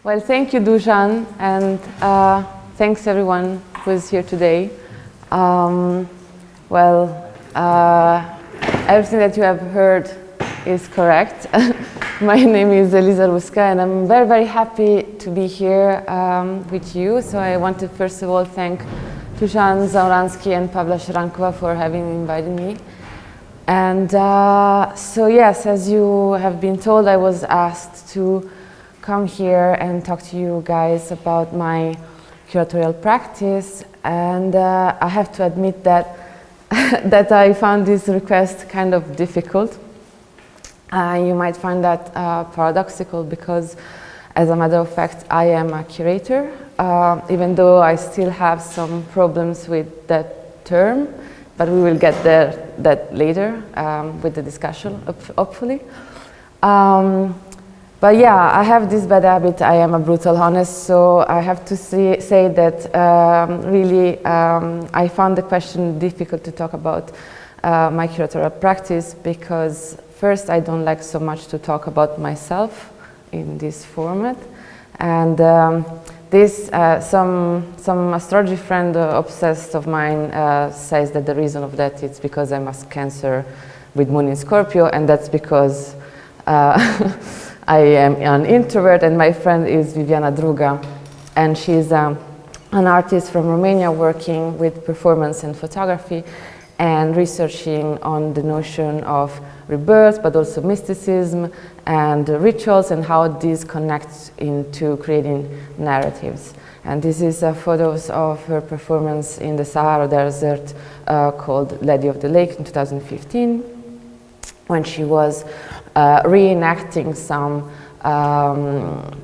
Well, thank you, Dušan, and thanks everyone who is here today. Everything that you have heard is correct. My name is Elisa Rusca, and I'm very, very happy to be here with you. So I want to first of all thank Dušan, Zahoranský, and Pavla Sceranková for having invited me. And so yes, as you have been told, I was asked to come here and talk to you guys about my curatorial practice. And I have to admit that that I found this request kind of difficult. You might find that paradoxical because, as a matter of fact, I am a curator, even though I still have some problems with that term, but we will get that later with the discussion, hopefully. But yeah, I have this bad habit. I am a brutal honest, so I have to say that really I found the question difficult to talk about my curatorial practice because first I don't like so much to talk about myself in this format, and some astrology friend obsessed of mine says that the reason of that is because I'm a Cancer with Moon in Scorpio, and that's because I am an introvert, and my friend is Viviana Druga, and she's an artist from Romania working with performance and photography and researching on the notion of rebirth, but also mysticism and rituals and how these connect into creating narratives. And this is photos of her performance in the Sahara Desert called Lady of the Lake in 2015, when she was reenacting some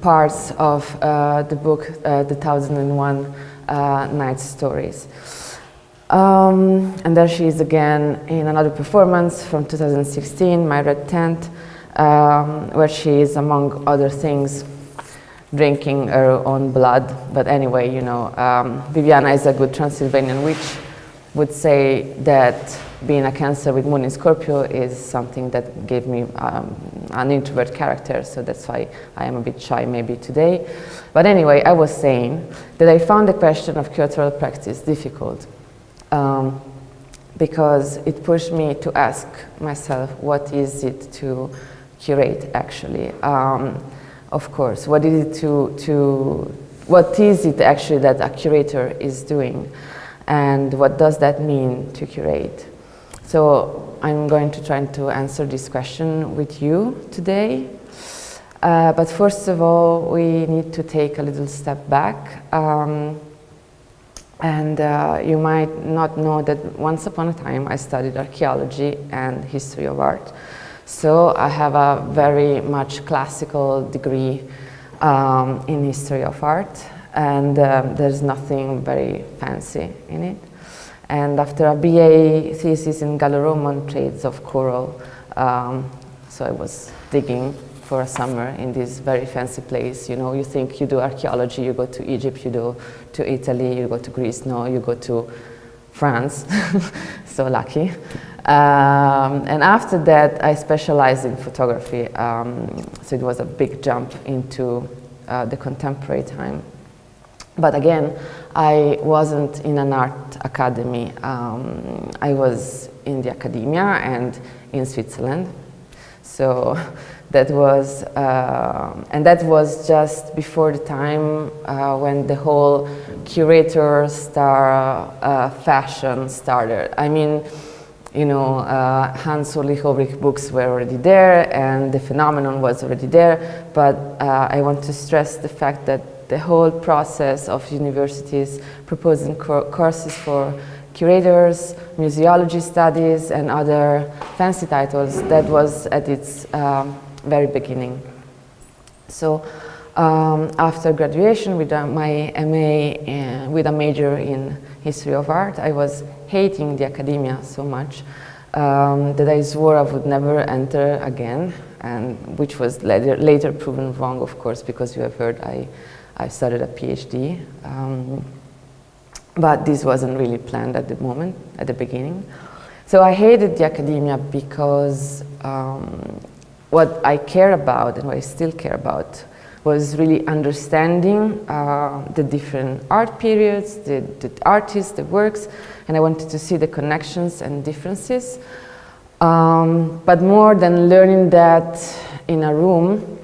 parts of the book The 1001 Night Stories. And there she is again in another performance from 2016, My Red Tent, where she is, among other things, drinking her own blood. But anyway, you know, Viviana is a good Transylvanian witch, would say that being a Cancer with Moon in Scorpio is something that gave me an introvert character, so that's why I am a bit shy maybe today. But anyway, I was saying that I found the question of curatorial practice difficult because it pushed me to ask myself, what is it to curate actually? Of course, what is it actually that a curator is doing? And what does that mean to curate? So I'm going to try to answer this question with you today. But first of all, we need to take a little step back. You might not know that once upon a time I studied archaeology and history of art. So I have a very much classical degree in history of art. And there's nothing very fancy in it. And after a BA thesis in Gallo-Roman trades of coral, so I was digging for a summer in this very fancy place. You know, you think you do archaeology, you go to Egypt, you go to Italy, you go to Greece, no, you go to France, so lucky. And after that, I specialized in photography, so it was a big jump into the contemporary time. But again, I wasn't in an art academy. I was in the academia and in Switzerland. So that was, and that was just before the time when the whole curator star fashion started. I mean, you know, Hans Ulrich Ulrich books were already there and the phenomenon was already there, but I want to stress the fact that the whole process of universities proposing courses for curators, museology studies, and other fancy titles, that was at its very beginning. So after graduation with my MA with a major in history of art, I was hating the academia so much that I swore I would never enter again, and which was later proven wrong, of course, because you have heard I started a PhD, but this wasn't really planned at the moment, at the beginning. So I hated the academia because what I care about and what I still care about was really understanding the different art periods, the artists, the works, and I wanted to see the connections and differences. But more than learning that in a room,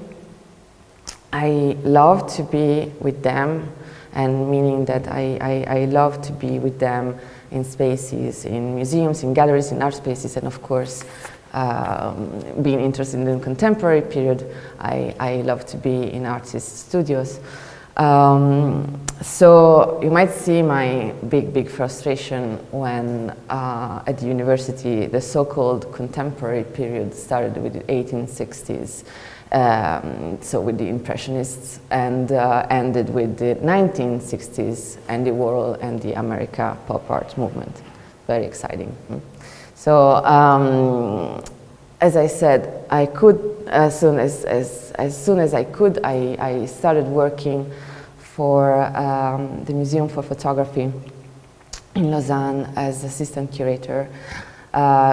I love to be with them, and meaning that I love to be with them in spaces, in museums, in galleries, in art spaces, and of course, being interested in the contemporary period, I love to be in artists' studios. So you might see my big frustration when at the university the so-called contemporary period started with the 1860s. So with the Impressionists, and ended with the 1960s, Andy Warhol and the America pop art movement. Very exciting. So as I said, I could, as soon as I could, I started working for the Museum for Photography in Lausanne as assistant curator.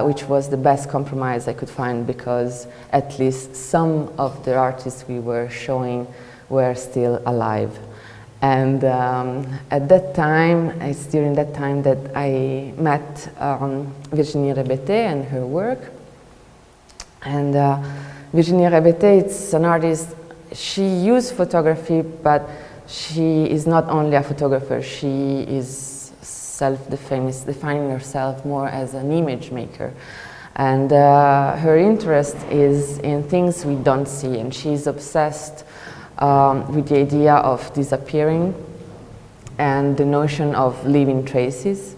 Which was the best compromise I could find, because at least some of the artists we were showing were still alive. And at that time, it's during that time that I met Virginie Rebete and her work. And Virginie Rebete, it's an artist, she used photography, but she is not only a photographer, she is defining herself more as an image maker. And her interest is in things we don't see, and she's obsessed with the idea of disappearing and the notion of leaving traces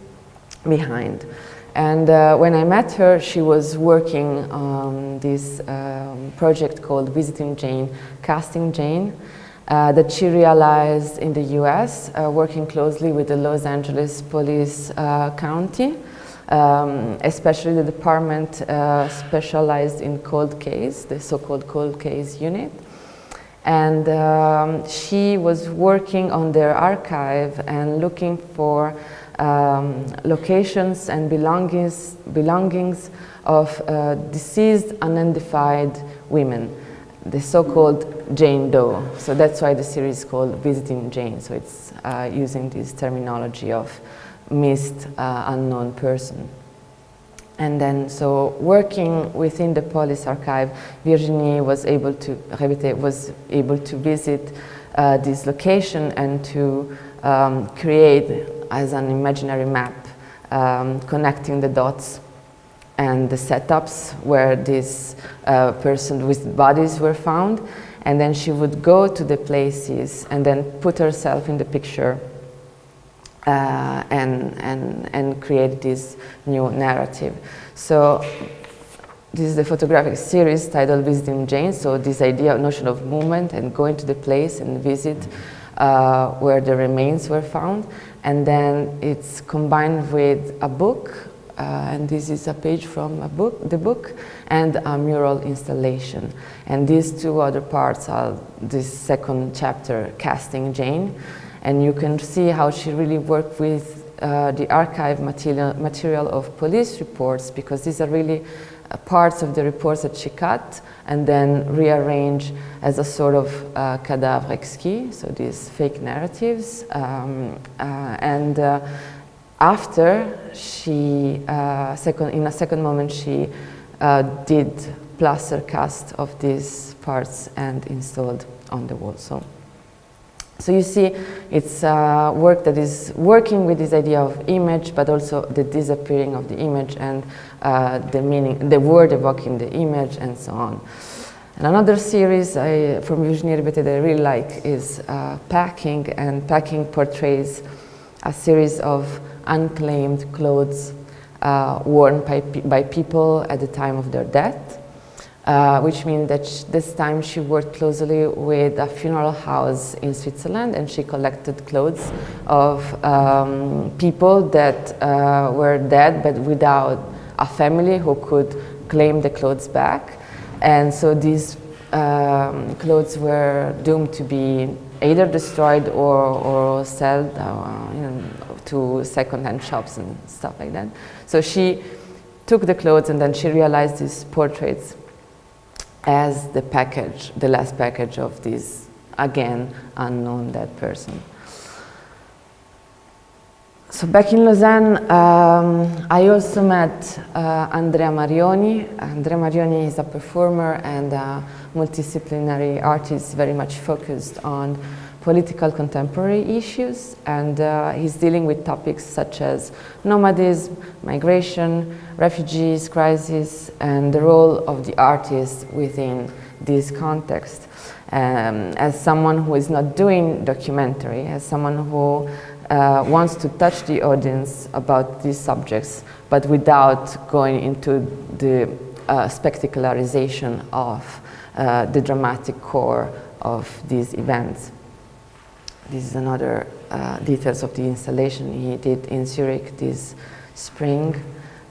behind. And when I met her, she was working on this project called Visiting Jane, Casting Jane, that she realized in the US, working closely with the Los Angeles Police County, especially the department specialized in cold case, the so-called cold case unit. And she was working on their archive and looking for locations and belongings of deceased, unidentified women, the so-called Jane Doe. So that's why the series is called Visiting Jane. So it's using this terminology of missed, unknown person. And then, so working within the police archive, Virginie was able to visit this location and to create as an imaginary map, connecting the dots and the setups where this person with bodies were found. And then she would go to the places and then put herself in the picture and create this new narrative. So this is the photographic series titled Visiting Jane. So this idea, notion of movement and going to the place and visit where the remains were found. And then it's combined with a book, and this is a page from the book, and a mural installation. And these two other parts are this second chapter, Casting Jane. And you can see how she really worked with the archive material of police reports, because these are really parts of the reports that she cut and then rearranged as a sort of cadavre exquis, so these fake narratives. After she, in a second moment, she did plaster cast of these parts and installed on the wall. So you see, it's work that is working with this idea of image, but also the disappearing of the image and the meaning, the word evoking the image, and so on. And another series from Virginie Rebete that I really like is Packing, and Packing portrays a series of unclaimed clothes worn by people at the time of their death. Which means that this time she worked closely with a funeral house in Switzerland, and she collected clothes of people that were dead but without a family who could claim the clothes back. And so these clothes were doomed to be either destroyed or sold to second-hand shops and stuff like that. So she took the clothes, and then she realized these portraits as the package, the last package of these again, unknown dead person. So back in Lausanne, I also met Andrea Marioni. Andrea Marioni is a performer and a multidisciplinary artist very much focused on political contemporary issues, and he's dealing with topics such as nomadism, migration, refugees, crisis, and the role of the artist within this context. As someone who is not doing documentary, as someone who wants to touch the audience about these subjects, but without going into the spectacularization of the dramatic core of these events. This is another details of the installation he did in Zurich this spring,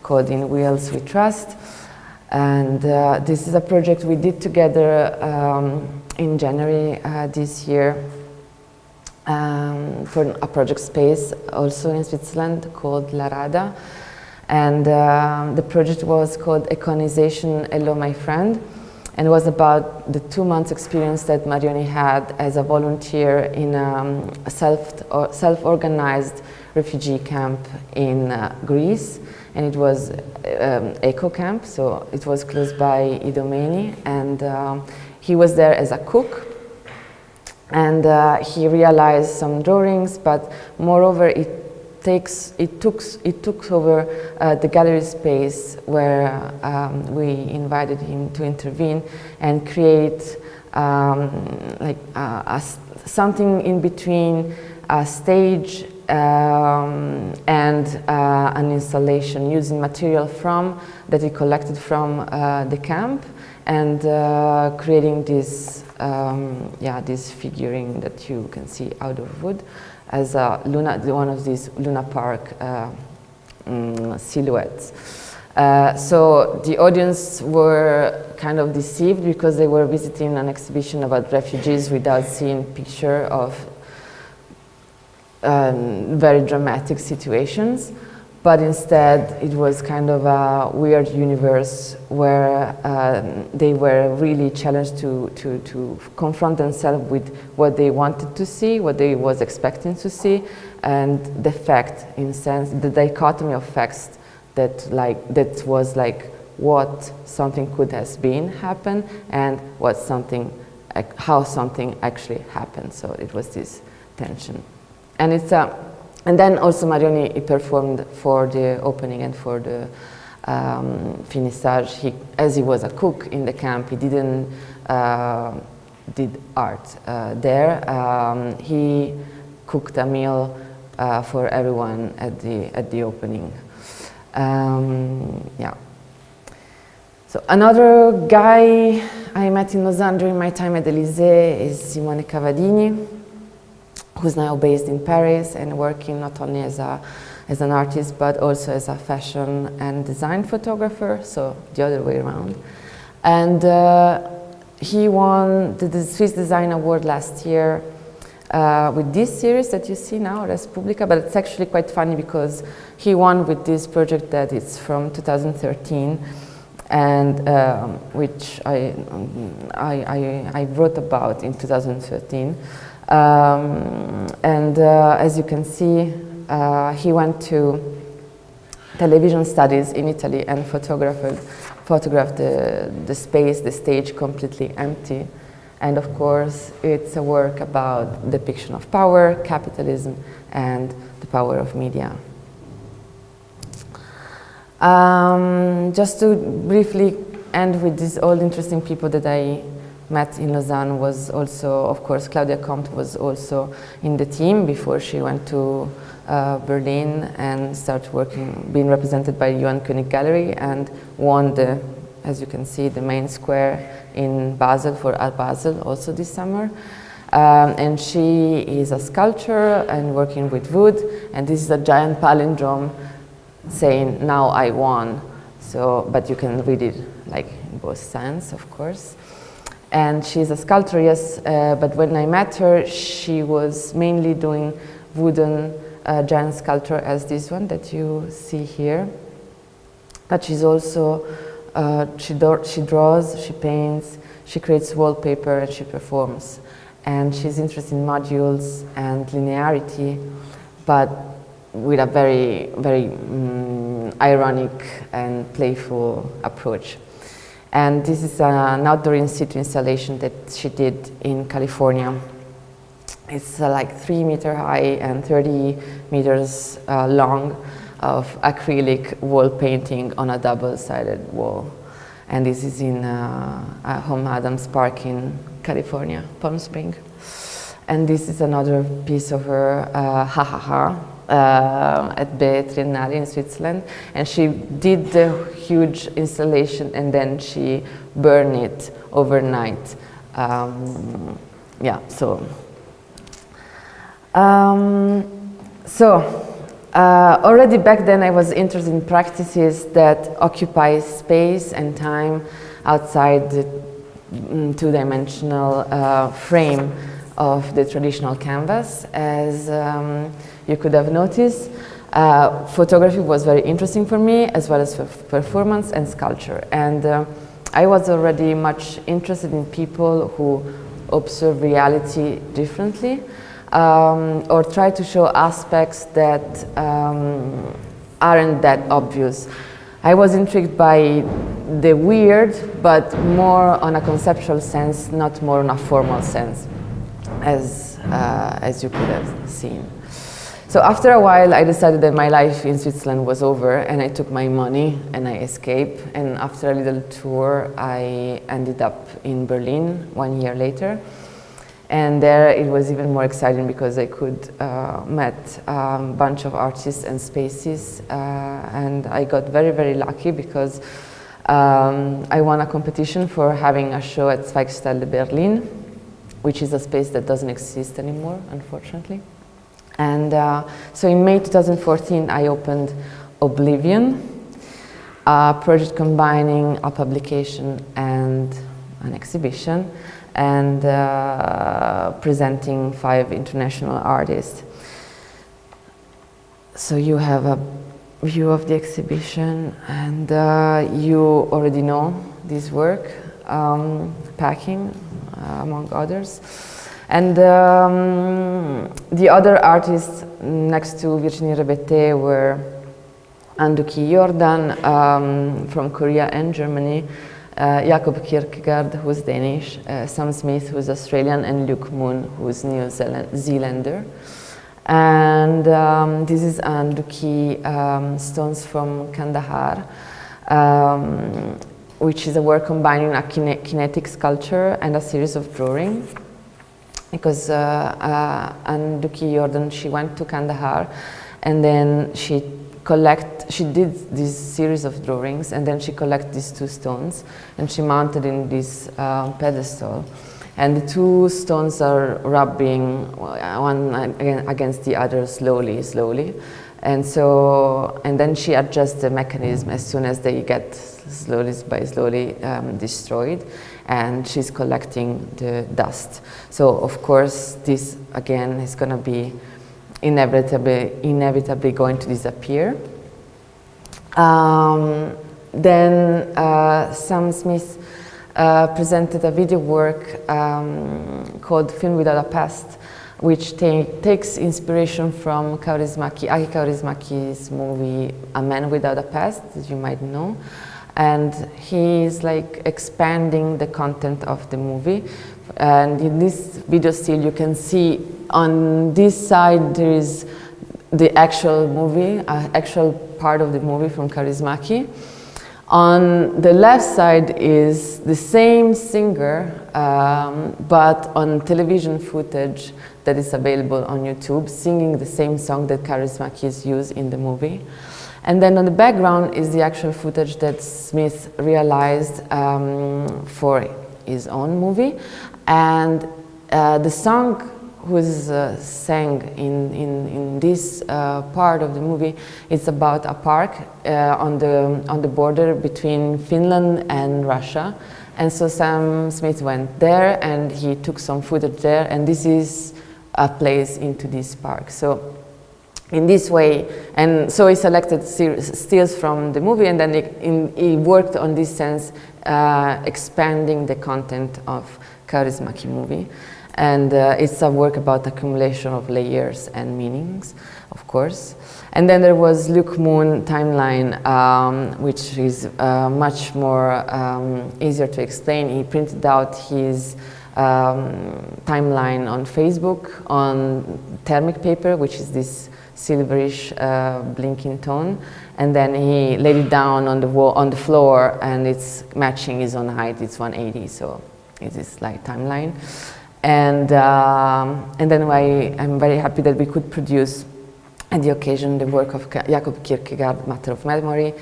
called In Wheels We Trust. And this is a project we did together in January this year for a project space also in Switzerland called La Rada. And the project was called Iconization, Hello My Friend, and it was about the 2 months experience that Marioni had as a volunteer in a self-organized refugee camp in Greece. And it was eco camp, so it was close by Idomeni, and he was there as a cook. And he realized some drawings, but moreover, it took over the gallery space where we invited him to intervene and create something in between a stage and an installation, using material that he collected from the camp, and creating this this figurine that you can see out of wood as one of these Luna Park silhouettes. So the audience were kind of deceived because they were visiting an exhibition about refugees without seeing picture of very dramatic situations, but instead it was kind of a weird universe where they were really challenged to confront themselves with what they wanted to see, what they was expecting to see, and the fact, in sense, the dichotomy of facts that was like what something could have been happen and how something actually happened. So it was this tension. And and then also Marioni performed for the opening and for the finissage. As he was a cook in the camp, he didn't did art there. He cooked a meal for everyone at the opening. So another guy I met in Lausanne during my time at Élysée is Simone Cavadini, who's now based in Paris and working not only as an artist but also as a fashion and design photographer, so the other way around. And he won the Swiss Design Award last year with this series that you see now, Res Publica, but it's actually quite funny because he won with this project that is from 2013, and which I wrote about in 2013. As you can see, he went to television studies in Italy and photographed the space, the stage completely empty. And of course, it's a work about depiction of power, capitalism, and the power of media. Just to briefly end with these all interesting people that I met in Lausanne was also, of course, Claudia Comte was also in the team before she went to Berlin and started being represented by Johann König Gallery, and won as you can see, the main square in Basel for Art Basel also this summer. And she is a sculptor and working with wood, and this is a giant palindrome saying, "Now I won." So, but you can read it like in both sense, of course. And she's a sculptor, yes, but when I met her, she was mainly doing wooden giant sculpture as this one that you see here. But she's also, she draws, she paints, she creates wallpaper, and she performs. and she's interested in modules and linearity, but with a very, very ironic and playful approach. And this is an outdoor in situ installation that she did in California. It's like 3 meters high and 30 meters long of acrylic wall painting on a double-sided wall. And this is in Home Adams Park in California, Palm Springs. And this is another piece of her, Ha Ha Ha, at the Triennale in Switzerland. And she did the huge installation and then she burned it overnight. Yeah, so. Already back then I was interested in practices that occupy space and time outside the two-dimensional frame of the traditional canvas. As you could have noticed, photography was very interesting for me, as well as for performance and sculpture. And I was already much interested in people who observe reality differently, or try to show aspects that aren't that obvious. I was intrigued by the weird, but more on a conceptual sense, not more on a formal sense, as you could have seen. So after a while, I decided that my life in Switzerland was over, and I took my money and I escaped. And after a little tour, I ended up in Berlin 1 year later. And there it was even more exciting because I could met a bunch of artists and spaces, and I got very, very lucky because I won a competition for having a show at Zweigstelle Berlin, which is a space that doesn't exist anymore, unfortunately. And so in May 2014, I opened Oblivion, a project combining a publication and an exhibition, and presenting 5 international artists. So you have a view of the exhibition, and you already know this work, Packing, among others. And the other artists next to Virginie Rebete were Anduki Jordan from Korea and Germany, Jacob Kierkegaard, who's Danish, Sam Smith, who's Australian, and Luke Moon, who's New Zealander. And this is Anduki stones from Kandahar, which is a work combining a kinetic sculpture and a series of drawings. Because Anduki Jordan, she went to Kandahar, and then she did this series of drawings, and then she collected these 2 stones, and she mounted in this pedestal. And the 2 stones are rubbing one against the other slowly. And then she adjusts the mechanism as soon as they get slowly destroyed, and she's collecting the dust. So of course, this again is going to be inevitably going to disappear. Then Sam Smith presented a video work called Film Without a Past, which takes inspiration from Aki Kaurismäki's movie A Man Without a Past, that you might know. And he's like expanding the content of the movie. And in this video still, you can see on this side there is the actual movie, actual part of the movie from Kaurismäki. On the left side is the same singer, but on television footage that is available on YouTube, singing the same song that Kaurismäki used in the movie. And then on the background is the actual footage that Smith realized for his own movie. And the song was sang in this part of the movie. It's about a park on the border between Finland and Russia. And so Sam Smith went there and he took some footage there, and this is a place into this park. So in this way, and so he selected stills from the movie, and then he worked on this sense, expanding the content of Kaurismäki movie. And it's a work about accumulation of layers and meanings, of course. And then there was Luke Moon Timeline, which is much more easier to explain. He printed out his timeline on Facebook on thermic paper, which is this silverish blinking tone, and then he laid it down on the wall, on the floor, and it's matching his own height. It's 180, so it is like timeline. And then I'm very happy that we could produce at the occasion the work of Jakob Kierkegaard, Matter of Memory,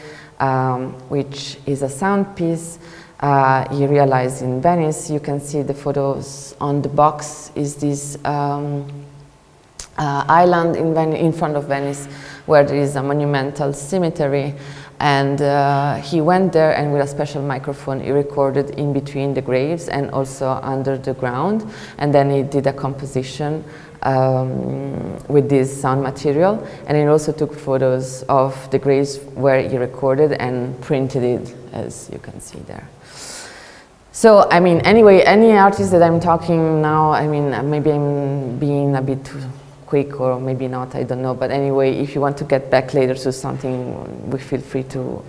which is a sound piece he realized in Venice. You can see the photos on the box. Is this island in front of Venice where there is a monumental cemetery, and he went there, and with a special microphone he recorded in between the graves and also under the ground, and then he did a composition with this sound material, and he also took photos of the graves where he recorded and printed it, as you can see there. So, I mean, anyway, any artist that I'm talking now, I mean, maybe I'm being a bit too quick, or maybe not, I don't know, but anyway, if you want to get back later to something, we feel free to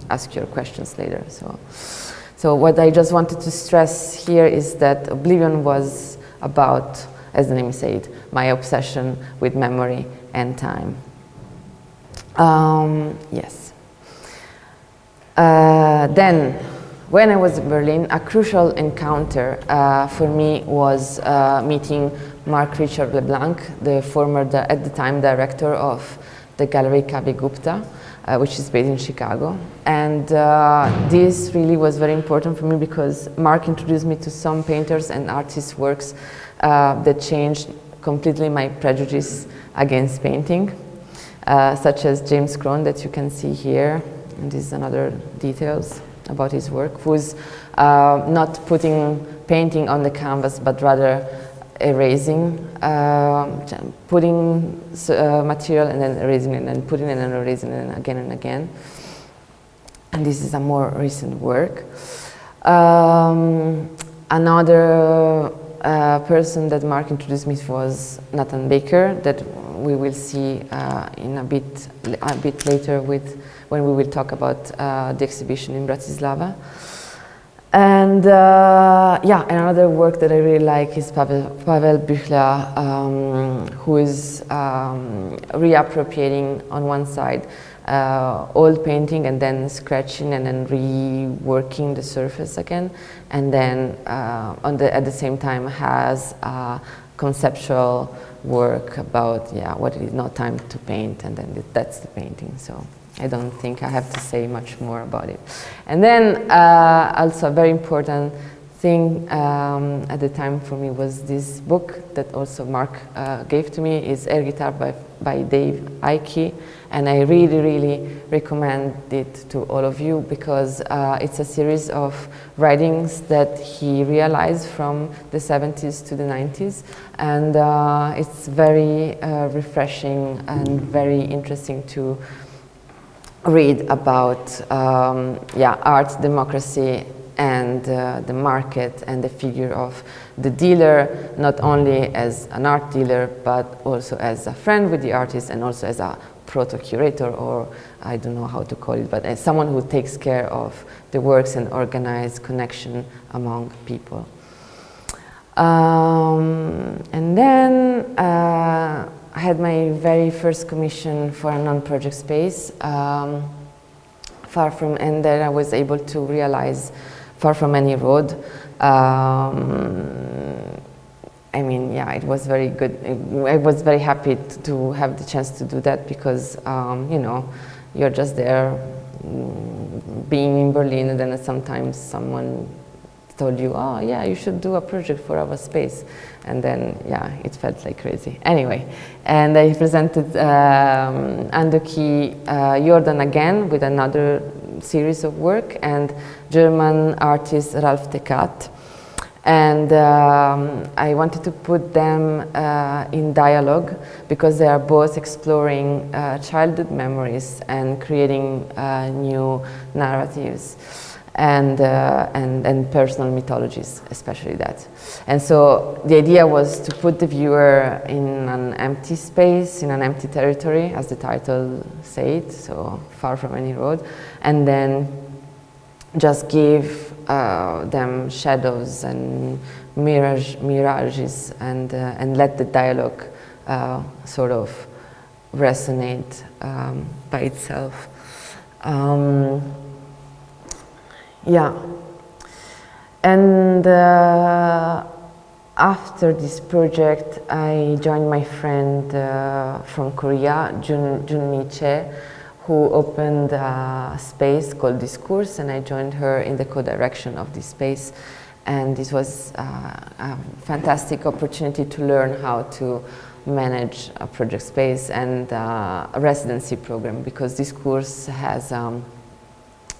ask your questions later. So what I just wanted to stress here is that Oblivion was about, as the name said, my obsession with memory and time. Yes. Then, when I was in Berlin, a crucial encounter for me was meeting Mark Richard LeBlanc, the former, at the time, director of the Gallery Kavi Gupta, which is based in Chicago. And this really was very important for me because Mark introduced me to some painters and artists' works that changed completely my prejudice against painting, such as James Crone, that you can see here. And this is another details about his work, who's not putting painting on the canvas, but rather erasing, putting material and then erasing it, and putting it and erasing it again and again. And this is a more recent work. Another person that Mark introduced me to was Nathan Baker, that we will see in a bit later when we will talk about the exhibition in Bratislava. And yeah, another work that I really like is Pavel Büchler, who is reappropriating on one side old painting and then scratching and then reworking the surface again, and then at the same time has a conceptual work about what it is not time to paint, and then that's the painting. So I don't think I have to say much more about it. And then also a very important thing at the time for me was this book that also Mark gave to me, is Air Guitar by Dave Icke, and I really, really recommend it to all of you because it's a series of writings that he realized from the 70s to the 90s, and it's very refreshing and very interesting to read about art, democracy, and the market, and the figure of the dealer, not only as an art dealer, but also as a friend with the artist, and also as a proto-curator, or I don't know how to call it, but as someone who takes care of the works and organize connection among people. And then I had my very first commission for a non-project space, far from, and then I was able to realize Far From Any Road. I mean, yeah, it was very good. I was very happy to have the chance to do that because, you know, you're just there being in Berlin, and then sometimes someone told you, oh yeah, you should do a project for our space. And then, yeah, it felt like crazy. Anyway, and I presented Andoki Jordan again with another series of work, and German artist Ralf Tekat. And I wanted to put them in dialogue because they are both exploring childhood memories and creating new narratives. and personal mythologies, especially that. And so the idea was to put the viewer in an empty space, in an empty territory, as the title said, so far from any road, and then just give them shadows and mirages and let the dialogue sort of resonate by itself. Yeah, and after this project, I joined my friend from Korea, Junmi Che, who opened a space called Discourse, and I joined her in the co-direction of this space. And this was a fantastic opportunity to learn how to manage a project space and a residency program, because Discourse has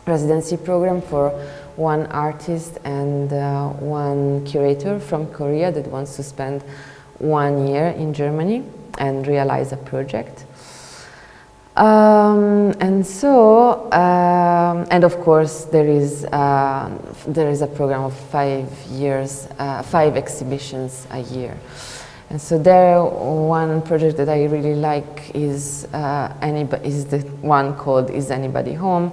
residency program for one artist and one curator from Korea that wants to spend 1 year in Germany and realize a project. And of course there is a program of 5 years, 5 exhibitions a year. And so there, one project that I really like is the one called Is Anybody Home?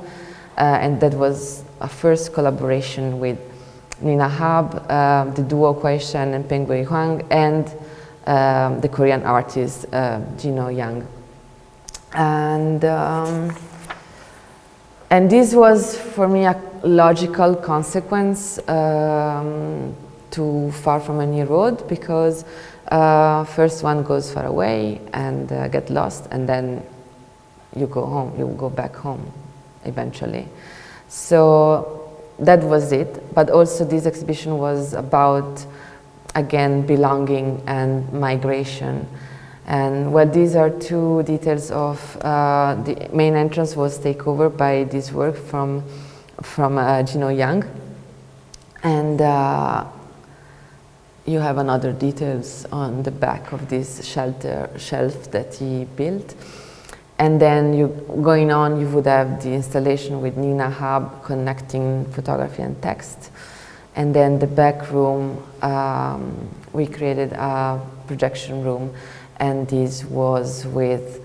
And that was a first collaboration with Nina Hab, the duo Kwai Shen and Peng Wei Huang, and the Korean artist Jino Yang. And this was for me a logical consequence to Far From Any Road, because first one goes far away and get lost, and then you go home, you go back home eventually. So that was it, but also this exhibition was about, again, belonging and migration. And well, these are two details of the main entrance was taken over by this work from Jino Yang, and you have another details on the back of this shelf that he built. And then going on, you would have the installation with Nina Hab connecting photography and text. And then the back room, we created a projection room, and this was with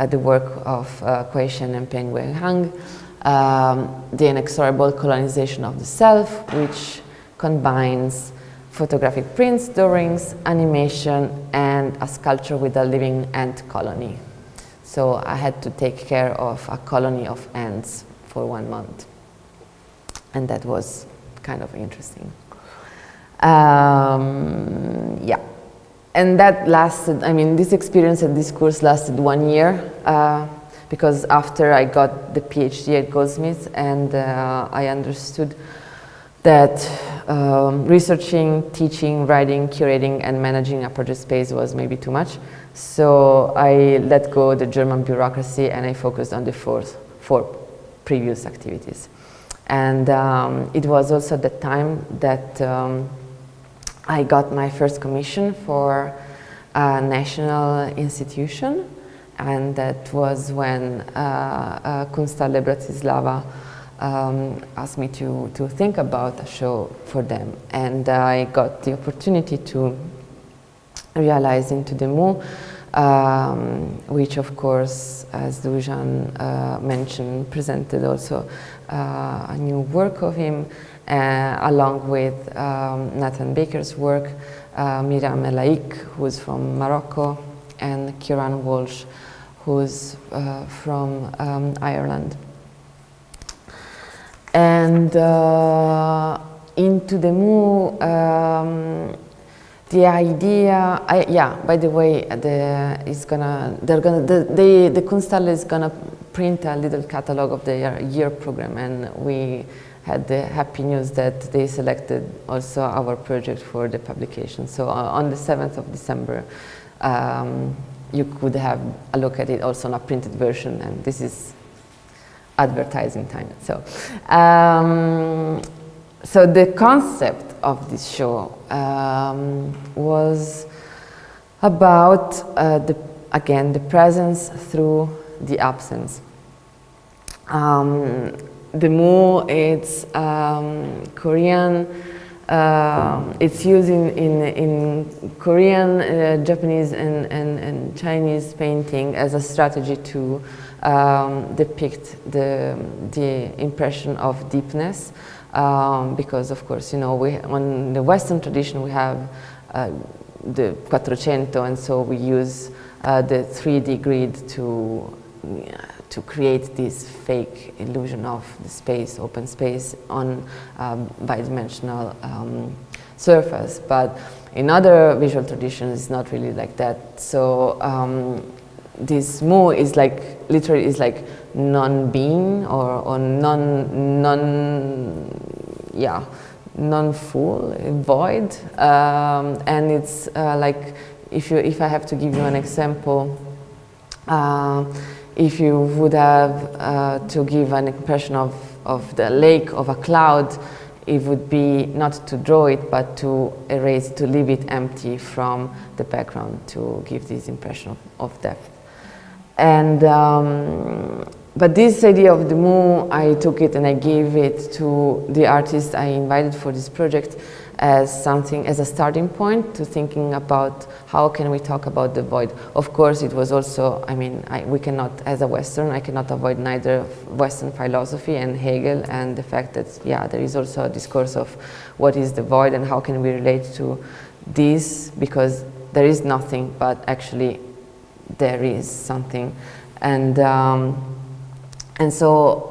the work of Kwai Shen and Peng Wei Huang, The Inexorable Colonization of the Self, which combines photographic prints, drawings, animation, and a sculpture with a living ant colony. So I had to take care of a colony of ants for 1 month. And that was kind of interesting. Yeah. And that lasted, I mean, this experience at this course lasted 1 year, because after I got the PhD at Goldsmiths, and I understood that researching, teaching, writing, curating, and managing a project space was maybe too much. So I let go of the German bureaucracy, and I focused on the four previous activities. And it was also the time that I got my first commission for a national institution, and that was when Kunsthalle Bratislava asked me to think about a show for them. And I got the opportunity to realize Into the Mu, which of course, as Dušan mentioned, presented also a new work of him, along with Nathan Baker's work, Miriam Elaik, who's from Morocco, and Kieran Walsh, who's from Ireland. And Into the Mu, the idea, by the way, the Kunsthalle is gonna print a little catalog of the year program, and we had the happy news that they selected also our project for the publication. So on the 7th of December, you could have a look at it also on a printed version, and this is advertising time. So the concept of this show was about, again, the presence through the absence. the mu, it's Korean. It's used in Korean, Japanese, and Chinese painting as a strategy to depict the impression of deepness. Because, of course, you know, on the Western tradition we have the Quattrocento, and so we use the 3D grid to create this fake illusion of the space, open space, on bidimensional surface. But in other visual traditions, it's not really like that. So this mu is like, literally is like non-being or non-full, void. And it's like, if I have to give you an example, if you would have to give an impression of the lake, of a cloud, it would be not to draw it, but to erase, to leave it empty from the background, to give this impression of depth. And but this idea of the mu, I took it and I gave it to the artist I invited for this project as something, as a starting point to thinking about how can we talk about the void. Of course, it was also, I mean, we cannot, as a Western, I cannot avoid neither Western philosophy and Hegel and the fact that, yeah, there is also a discourse of what is the void and how can we relate to this, because there is nothing, but actually there is something. And so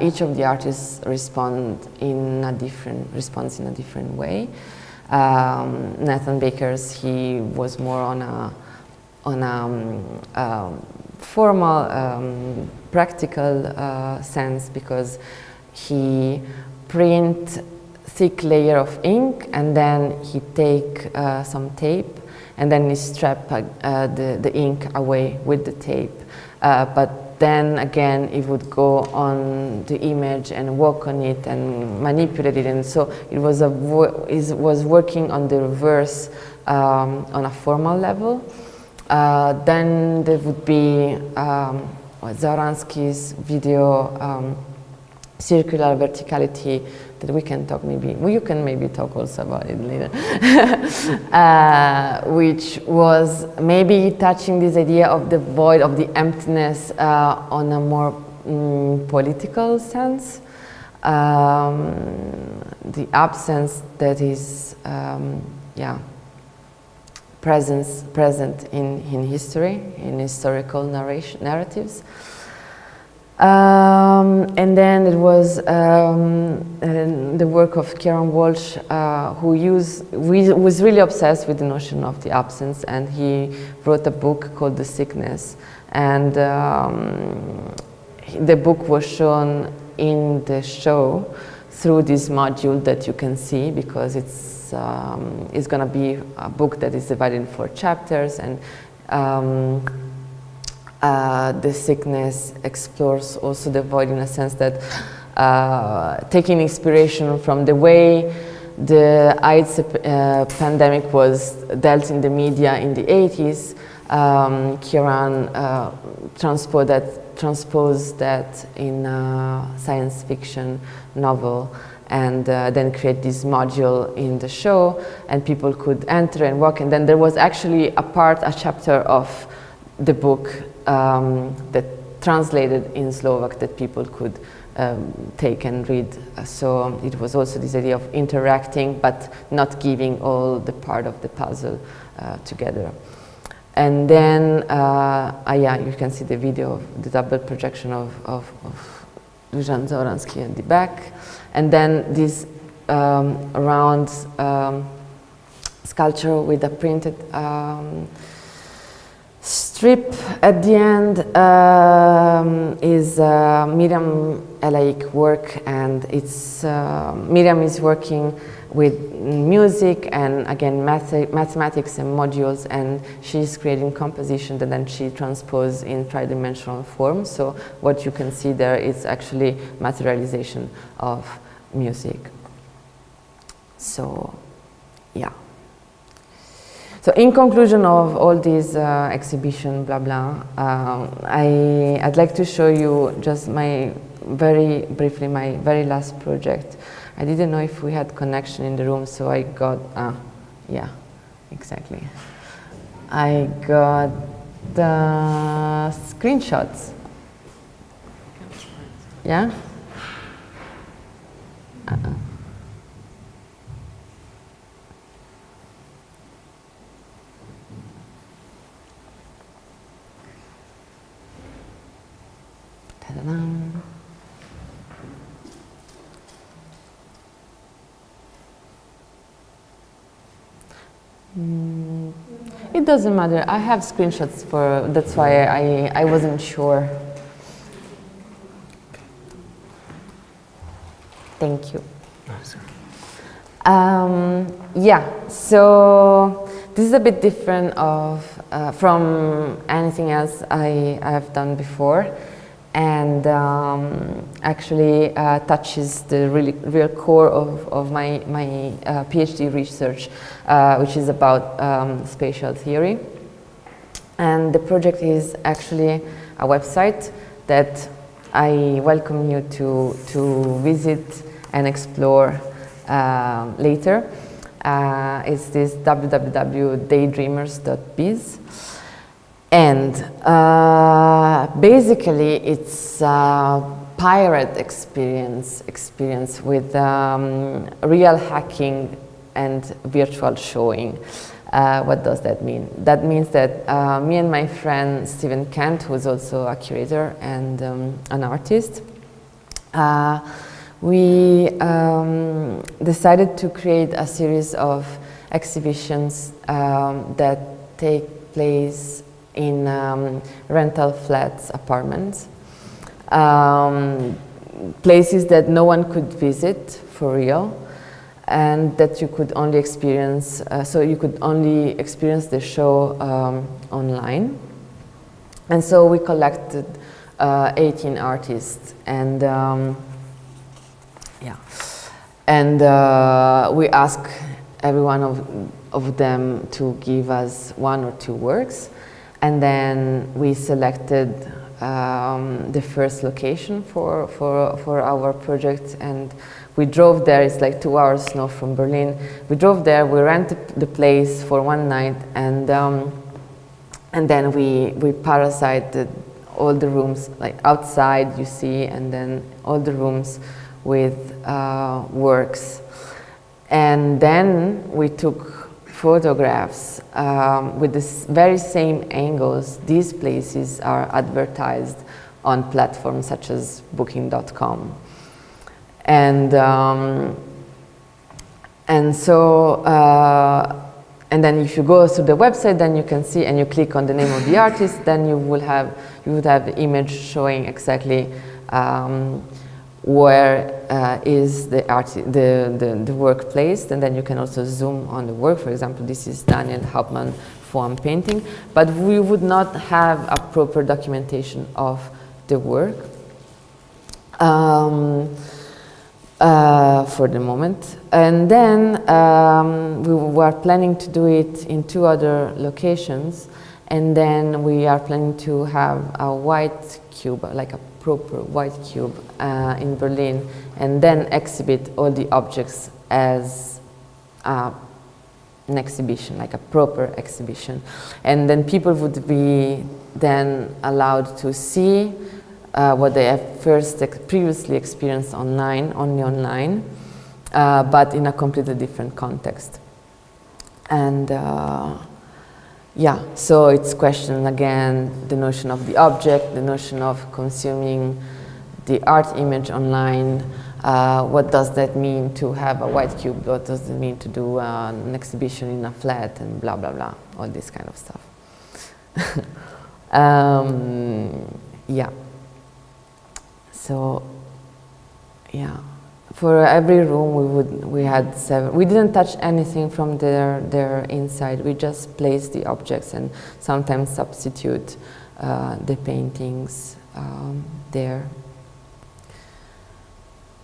each of the artists responds in a different way. Nathan Baker's, he was more on a formal, practical sense, because he print thick layer of ink and then he take some tape and then he strap the ink away with the tape. But then again, it would go on the image and work on it and manipulate it, and so it was was working on the reverse on a formal level. Then there would be Zahoranský's video, circular verticality, that we can talk maybe, well, you can maybe talk also about it later, which was maybe touching this idea of the void, of the emptiness on a more political sense. The absence that is, present in history, in historical narratives. And then it was the work of Kieran Walsh, who was really obsessed with the notion of the absence, and he wrote a book called The Sickness. And the book was shown in the show through this module that you can see, because it's going to be a book that is divided in 4 chapters, and The Sickness explores also the void in a sense that taking inspiration from the way the AIDS pandemic was dealt in the media in the 80s, Kieran transposed that in a science fiction novel, and then create this module in the show, and people could enter and walk, and then there was actually a chapter of the book that translated in Slovak that people could take and read. So it was also this idea of interacting but not giving all the part of the puzzle together. And then, you can see the video of the double projection of Dušan Zahoranský at the back. And then this round sculpture with a printed strip at the end is Miriam Elaik work, and it's Miriam is working with music and again mathematics and modules, and she's creating composition that then she transposes in tridimensional form. So what you can see there is actually materialization of music. So yeah. So in conclusion of all these exhibition, blah, blah, I'd like to show you just my very briefly, my very last project, I didn't know if we had connection in the room, so I got, yeah, exactly. I got the screenshots. Yeah? Ta-da-da. It doesn't matter. I have screenshots for, that's why I wasn't sure. Thank you. Yeah, so this is a bit different from anything else I have done before, and actually touches the real core of my PhD research, which is about spatial theory. And the project is actually a website that I welcome you to visit and explore later. It's this www.daydreamers.biz, and basically it's a pirate experience with real hacking and virtual showing. What does that mean? That means that me and my friend Stephen Kent, who is also a curator and an artist, we decided to create a series of exhibitions that take place in rental flats, apartments, places that no one could visit for real, and that you could only experience, so you could only experience the show online. And so we collected 18 artists, and yeah, and we asked every one of them to give us 1 or 2 works, and then we selected the first location for our project, and we drove there. It's like 2 hours north from Berlin. We drove there, we rented the place for 1 night, and then we parasited all the rooms, like outside you see, and then all the rooms with works. And then we took photographs with the very same angles. These places are advertised on platforms such as booking.com. And so and then if you go to the website, then you can see, and you click on the name of the artist, then you would have the image showing exactly where is the work placed, and then you can also zoom on the work. For example, this is Daniel Hauptmann foam painting, but we would not have a proper documentation of the work for the moment. And then we were planning to do it in 2 other locations, and then we are planning to have a white cube, like a proper white cube in Berlin, and then exhibit all the objects as an exhibition, like a proper exhibition. And then people would be then allowed to see what they have previously experienced online, only online, but in a completely different context. And yeah, so it's questioning again the notion of the object, the notion of consuming the art image online. What does that mean to have a white cube? What does it mean to do an exhibition in a flat, and blah, blah, blah, all this kind of stuff. Yeah. So, yeah. For every room, we had 7. We didn't touch anything from their inside. We just placed the objects and sometimes substitute the paintings there.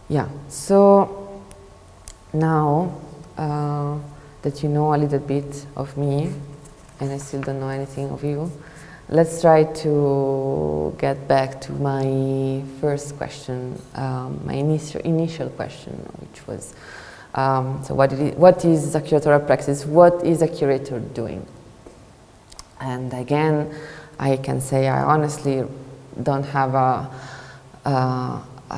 Yeah. So now that you know a little bit of me, and I still don't know anything of you, let's try to get back to my first question, my initial question, which was, so what is a curatorial practice? What is a curator doing? And again, I can say I honestly don't have a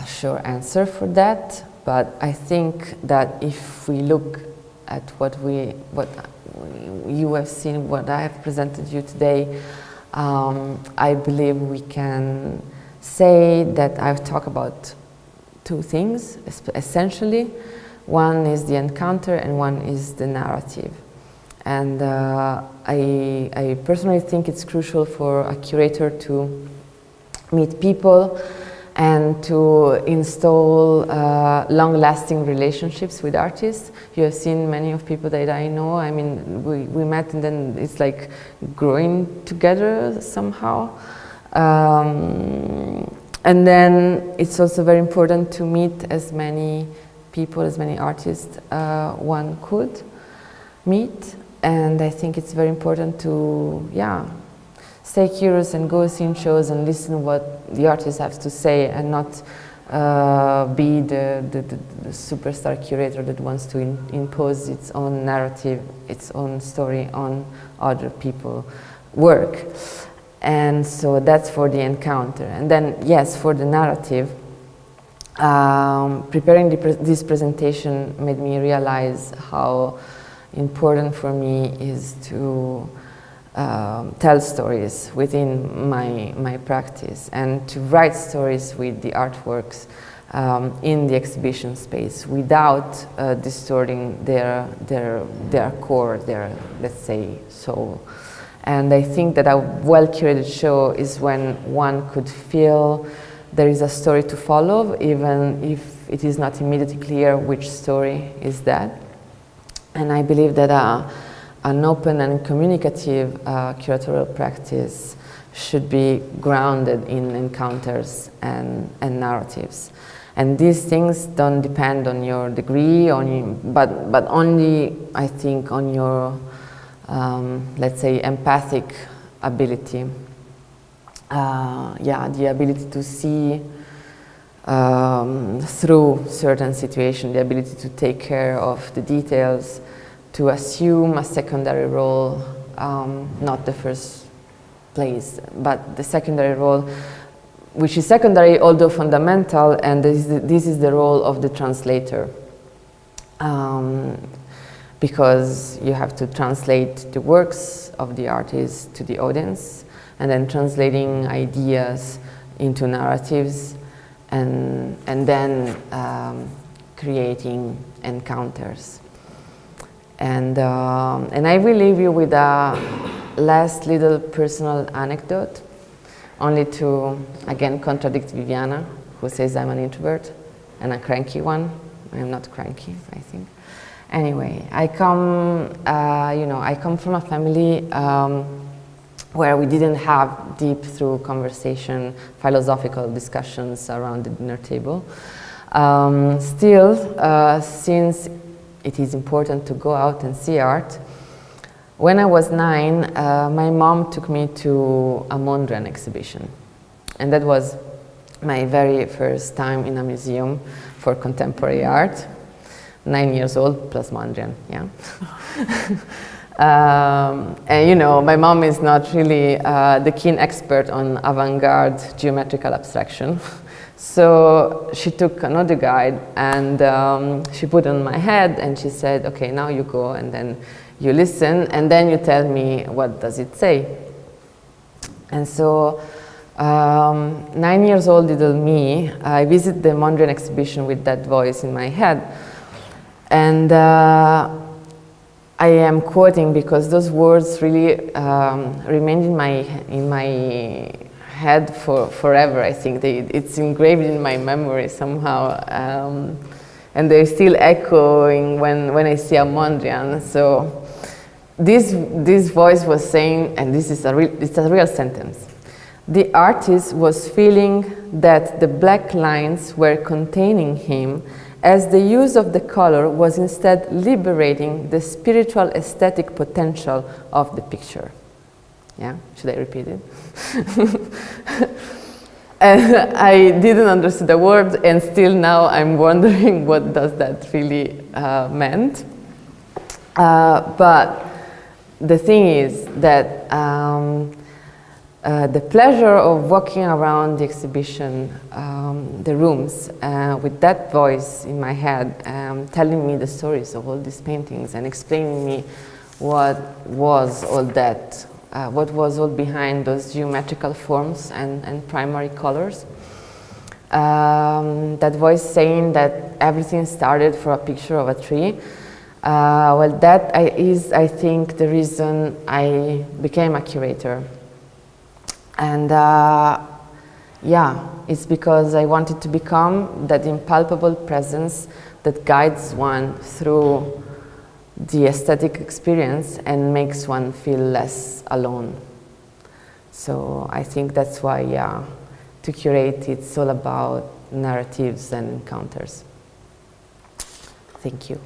sure answer for that, but I think that if we look at what you have seen, what I have presented you today, I believe we can say that I've talked about two things, essentially. One is the encounter and one is the narrative. And I personally think it's crucial for a curator to meet people and to install long-lasting relationships with artists. You have seen many of people that I know. I mean, we met and then it's like growing together somehow. And then it's also very important to meet as many people, as many artists one could meet. And I think it's very important to, stay curious and go see shows and listen what the artist has to say, and not be the superstar curator that wants to impose its own narrative, its own story on other people's work. And so that's for the encounter. And then, yes, for the narrative, preparing this presentation made me realize how important for me is to tell stories within my practice, and to write stories with the artworks in the exhibition space without distorting their core, their, let's say, soul. And I think that a well-curated show is when one could feel there is a story to follow, even if it is not immediately clear which story is that. And I believe that an open and communicative curatorial practice should be grounded in encounters and narratives. And these things don't depend on your degree, but only, I think, on your, let's say, empathic ability. The ability to see through certain situations, the ability to take care of the details, to assume a secondary role, not the first place, but the secondary role, which is secondary although fundamental, and this is the role of the translator. Because you have to translate the works of the artist to the audience, and then translating ideas into narratives, and then creating encounters. And I will leave you with a last little personal anecdote, only to, again, contradict Viviana, who says I'm an introvert and a cranky one. I'm not cranky, I think. Anyway, I come from a family where we didn't have deep through conversation, philosophical discussions around the dinner table. Still, since it is important to go out and see art, when I was 9, my mom took me to a Mondrian exhibition. And that was my very first time in a museum for contemporary art. 9 years old plus Mondrian, yeah. And my mom is not really the keen expert on avant-garde geometrical abstraction. So she took another guide and she put it on my head and she said, okay, now you go and then you listen and then you tell me what does it say. And so 9 years old little me, I visited the Mondrian Exhibition with that voice in my head. And I am quoting because those words really remained in my head forever. I think it's engraved in my memory somehow, and they're still echoing when I see a Mondrian. So this voice was saying, and it's a real sentence. The artist was feeling that the black lines were containing him, as the use of the color was instead liberating the spiritual aesthetic potential of the picture. Yeah, should I repeat it? And I didn't understand the word, and still now I'm wondering what does that really meant. But the thing is that the pleasure of walking around the exhibition, the rooms, with that voice in my head, telling me the stories of all these paintings and explaining me what was all that, what was all behind those geometrical forms and primary colors. That voice saying that everything started for a picture of a tree. Well, that is, I think, the reason I became a curator. And yeah, it's because I wanted to become that impalpable presence that guides one through the aesthetic experience and makes one feel less alone. So I think that's why, yeah, to curate, it's all about narratives and encounters. Thank you.